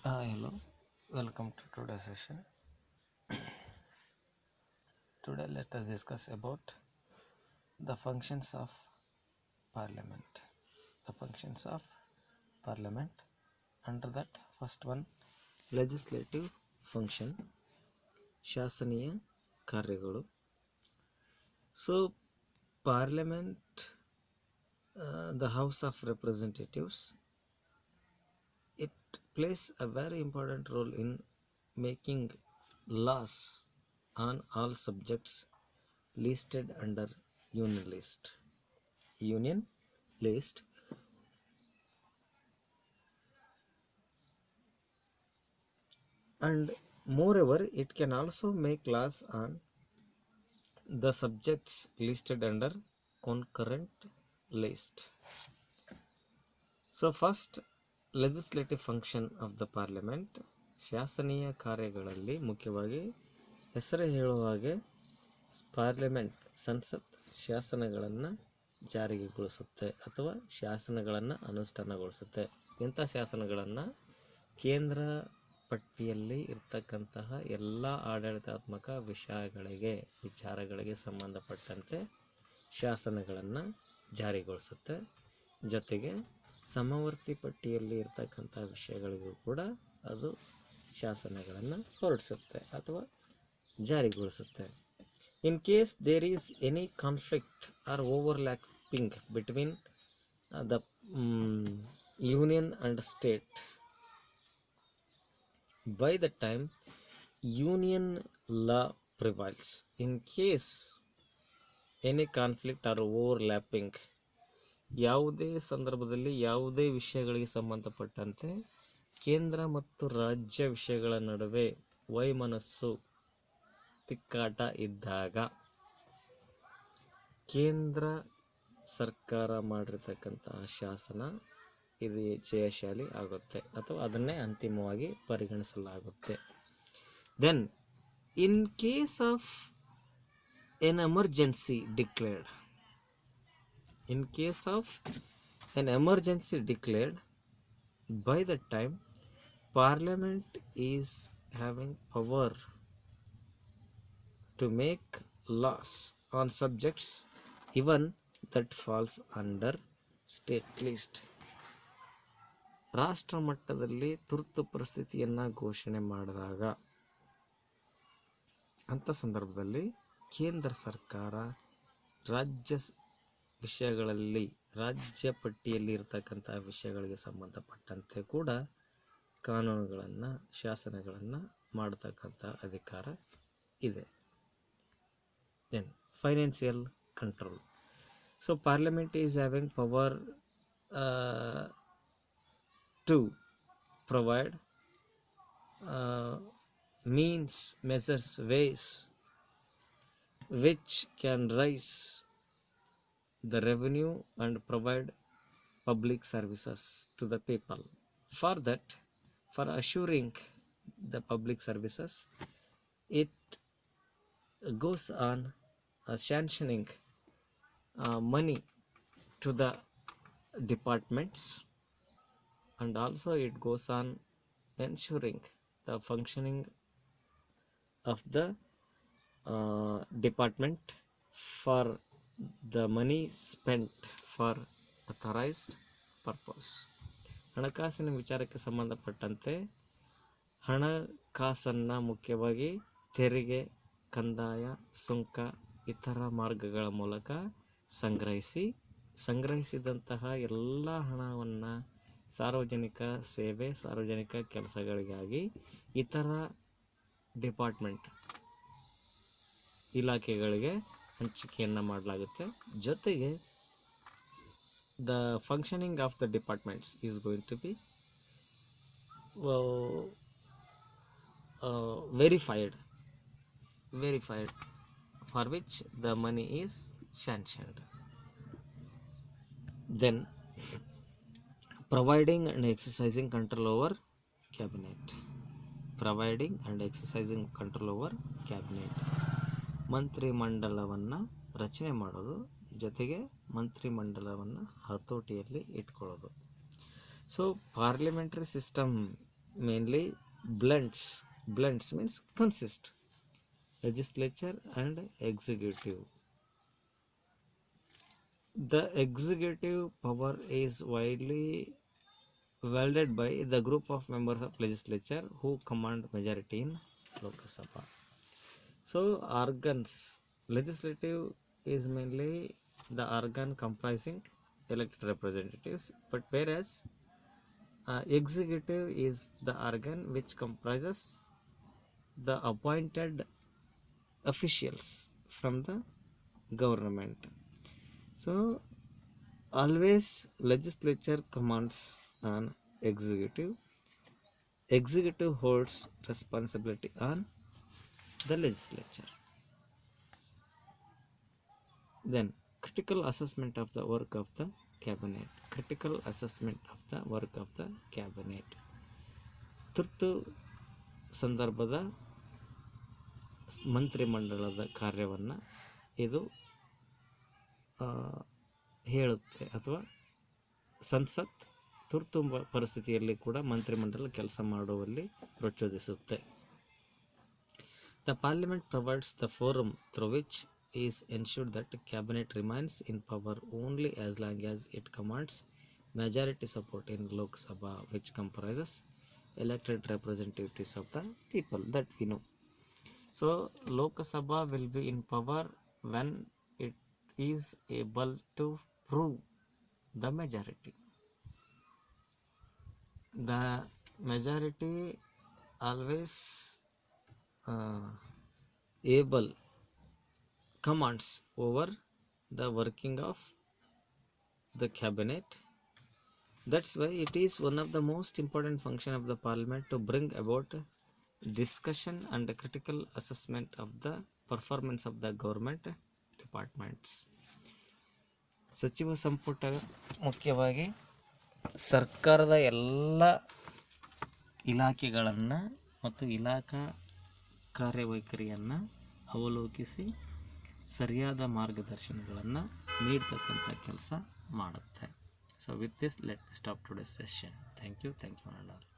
Hello, welcome to today's session. Today, let us discuss about the functions of Parliament. The functions of Parliament. Under that, first one, legislative function, ಶಾಸನೀಯ ಕಾರ್ಯಗಳು. So, Parliament, the House of Representatives, it plays a very important role in making laws on all subjects listed under union list. And moreover, it can also make laws on the subjects listed under concurrent list. So first, legislative function of the parliament, ಶಾಸನೀಯ ಕಾರ್ಯಗಳಲ್ಲಿ ಮುಖ್ಯವಾಗಿ ಹೆಸರು ಹೇಳುವ ಹಾಗೆ parliament ಸಂಸತ್ ಶಾಸನಗಳನ್ನು ಜಾರಿಗೆಗೊಳಿಸುತ್ತೆ ಅಥವಾ ಶಾಸನಗಳನ್ನು ಅನುಷ್ಠಾನಗೊಳಿಸುತ್ತೆ. ಇಂಥ ಶಾಸನಗಳನ್ನು ಕೇಂದ್ರ ಪಟ್ಟಿಯಲ್ಲಿ ಇರ್ತಕ್ಕಂತಹ ಎಲ್ಲ ಆಡಳಿತಾತ್ಮಕ ವಿಚಾರಗಳಿಗೆ ಸಂಬಂಧಪಟ್ಟಂತೆ ಶಾಸನಗಳನ್ನು ಜಾರಿಗೊಳಿಸುತ್ತೆ. ಜೊತೆಗೆ ಸಮವರ್ತಿ ಪಟ್ಟಿಯಲ್ಲಿ ಇರ್ತಕ್ಕಂಥ ವಿಷಯಗಳಿಗೂ ಕೂಡ ಅದು ಶಾಸನಗಳನ್ನು ಹೊರಡಿಸುತ್ತೆ ಅಥವಾ ಜಾರಿಗೊಳಿಸುತ್ತೆ. In case there is any conflict or overlapping between the union and state, by the time union law prevails. In case any conflict or overlapping, ಯಾವುದೇ ಸಂದರ್ಭದಲ್ಲಿ ಯಾವುದೇ ವಿಷಯಗಳಿಗೆ ಸಂಬಂಧಪಟ್ಟಂತೆ ಕೇಂದ್ರ ಮತ್ತು ರಾಜ್ಯ ವಿಷಯಗಳ ನಡುವೆ ವೈಮನಸ್ಸು ತಿಕ್ಕಾಟ ಇದ್ದಾಗ ಕೇಂದ್ರ ಸರ್ಕಾರ ಮಾಡಿರ್ತಕ್ಕಂತಹ ಶಾಸನ ಇದು ಜಯಶಾಲಿ ಆಗುತ್ತೆ ಅಥವಾ ಅದನ್ನೇ ಅಂತಿಮವಾಗಿ ಪರಿಗಣಿಸಲಾಗುತ್ತೆ. Then in case of an emergency declared, by the time parliament is having power to make laws on subjects even that falls under state list. ರಾಷ್ಟ್ರ ಮಟ್ಟದಲ್ಲಿ ತುರ್ತು ಪರಿಸ್ಥಿತಿಯನ್ನು ಘೋಷಣೆ ಮಾಡಿದಾಗ ಅಂಥ ಸಂದರ್ಭದಲ್ಲಿ ಕೇಂದ್ರ ಸರ್ಕಾರ ರಾಜ್ಯ ವಿಷಯಗಳಲ್ಲಿ ರಾಜ್ಯ ಪಟ್ಟಿಯಲ್ಲಿ ಇರ್ತಕ್ಕಂಥ ವಿಷಯಗಳಿಗೆ ಸಂಬಂಧಪಟ್ಟಂತೆ ಕೂಡ ಕಾನೂನುಗಳನ್ನು ಶಾಸನಗಳನ್ನು ಮಾಡತಕ್ಕಂಥ ಅಧಿಕಾರ ಇದೆ. Then financial control. So parliament is having power to provide means, measures, ways which can raise the revenue and provide public services to the people. For that, for assuring the public services, it goes on sanctioning money to the departments, and also it goes on ensuring the functioning of the department for the money spent for authorized purpose. ಹಣಕಾಸಿನ ವಿಚಾರಕ್ಕೆ ಸಂಬಂಧಪಟ್ಟಂತೆ ಹಣಕಾಸನ್ನು ಮುಖ್ಯವಾಗಿ ತೆರಿಗೆ, ಕಂದಾಯ, ಸುಂಕ ಇತರ ಮಾರ್ಗಗಳ ಮೂಲಕ ಸಂಗ್ರಹಿಸಿದಂತಹ ಎಲ್ಲ ಹಣವನ್ನು ಸಾರ್ವಜನಿಕ ಸೇವೆ, ಸಾರ್ವಜನಿಕ ಕೆಲಸಗಳಿಗಾಗಿ ಇತರ ಡಿಪಾರ್ಟ್ಮೆಂಟ್ ಇಲಾಖೆಗಳಿಗೆ ಹಂಚಿಕೆಯನ್ನು ಮಾಡಲಾಗುತ್ತೆ. ಜೊತೆಗೆ the functioning of the departments is going to be verified for which the money is sanctioned. Then providing and exercising control over cabinet. ಮಂತ್ರಿ ಮಂಡಲವನ್ನು ರಚನೆ ಮಾಡೋದು, ಜೊತೆಗೆ ಮಂತ್ರಿ ಮಂಡಲವನ್ನು ಹತೋಟಿಯಲ್ಲಿ ಇಟ್ಕೊಳ್ಳೋದು. So parliamentary system mainly blends means consist legislature and executive. The executive power is widely wielded by the group of members of legislature who command majority in Lok Sabha. So organs, legislative is mainly the organ comprising elected representatives, but whereas executive is the organ which comprises the appointed officials from the government. So always legislature commands an executive, executive holds responsibility on the legislature. Then critical assessment of the work of the cabinet. Critical assessment of the work of the cabinet. ತುರ್ತು ಸಂದರ್ಭದ ಮಂತ್ರಿಮಂಡಲದ ಕಾರ್ಯವನ್ನು ಇದು ಹೇಳುತ್ತೆ, ಅಥವಾ ಸಂಸತ್ ತುರ್ತು ಪರಿಸ್ಥಿತಿಯಲ್ಲಿ ಕೂಡ ಮಂತ್ರಿಮಂಡಲ ಕೆಲಸ ಮಾಡುವಲ್ಲಿ ಪ್ರಚೋದಿಸುತ್ತೆ. The parliament provides the forum through which is ensured that cabinet remains in power only as long as it commands majority support in Lok Sabha, which comprises elected representatives of the people, that we know. So Lok Sabha will be in power when it is able to prove the majority. The majority always able commands over the working of the cabinet. That's why it is one of the most important function of the parliament to bring about discussion and critical assessment of the performance of the government departments. ಸಚಿವ ಸಂಪುಟ ಮುಖ್ಯವಾಗಿ ಸರ್ಕಾರದ ಎಲ್ಲ ಇಲಾಖೆಗಳನ್ನು ಮತ್ತು ಇಲಾಖಾ ಕಾರ್ಯವೈಖರಿಯನ್ನು ಅವಲೋಕಿಸಿ ಸರಿಯಾದ ಮಾರ್ಗದರ್ಶನಗಳನ್ನು ನೀಡ್ತಕ್ಕಂಥ ಕೆಲಸ ಮಾಡುತ್ತೆ. So with this, let me stop today's session. Thank you all.